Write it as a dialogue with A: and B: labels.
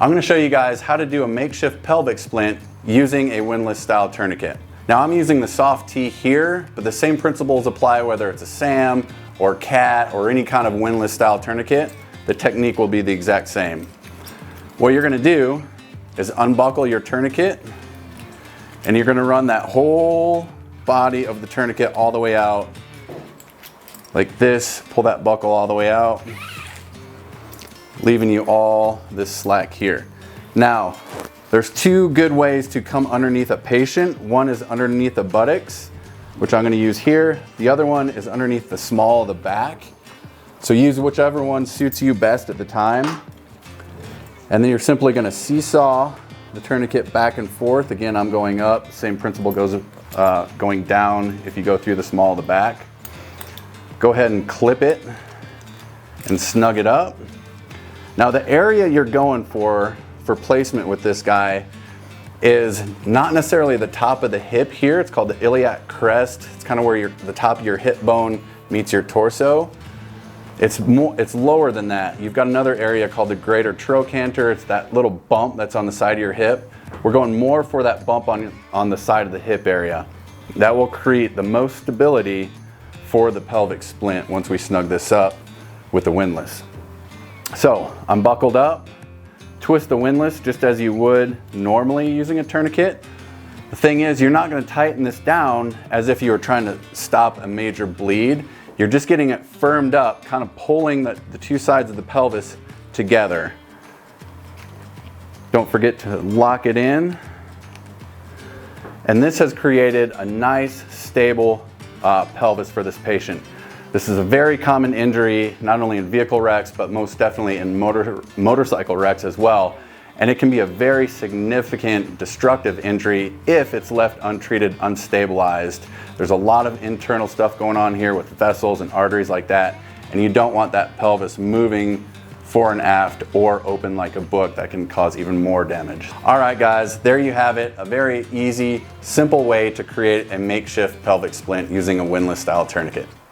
A: I'm going to show you guys how to do a makeshift pelvic splint using a windlass-style tourniquet. Now I'm using the soft T here, but the same principles apply whether it's a SAM or CAT or any kind of windlass-style tourniquet. The technique will be the exact same. What you're going to do is unbuckle your tourniquet, and you're going to run that whole body of the tourniquet all the way out like this. Pull that buckle all the way out, leaving you all this slack here. Now, there's two good ways to come underneath a patient. One is underneath the buttocks, which I'm going to use here. The other one is underneath the small of the back. So use whichever one suits you best at the time. And then you're simply going to seesaw the tourniquet back and forth. Again, I'm going up. Same principle goes going down if you go through the small of the back. Go ahead and clip it and snug it up. Now the area you're going for placement with this guy is not necessarily the top of the hip here. It's called the iliac crest. It's kind of where the top of your hip bone meets your torso. It's lower than that. You've got another area called the greater trochanter. It's that little bump that's on the side of your hip. We're going more for that bump on the side of the hip area. That will create the most stability for the pelvic splint once we snug this up with the windlass. So I'm buckled up. Twist the windlass just as you would normally using a tourniquet. The thing is, you're not going to tighten this down as if you were trying to stop a major bleed. You're just getting it firmed up, kind of pulling the two sides of the pelvis together. Don't forget to lock it in. And this has created a nice, stable pelvis for this patient. This is a very common injury, not only in vehicle wrecks, but most definitely in motorcycle wrecks as well. And it can be a very significant destructive injury if it's left untreated, unstabilized. There's a lot of internal stuff going on here with vessels and arteries like that, and you don't want that pelvis moving fore and aft or open like a book. That can cause even more damage. All right guys, there you have it. A very easy, simple way to create a makeshift pelvic splint using a windlass style tourniquet.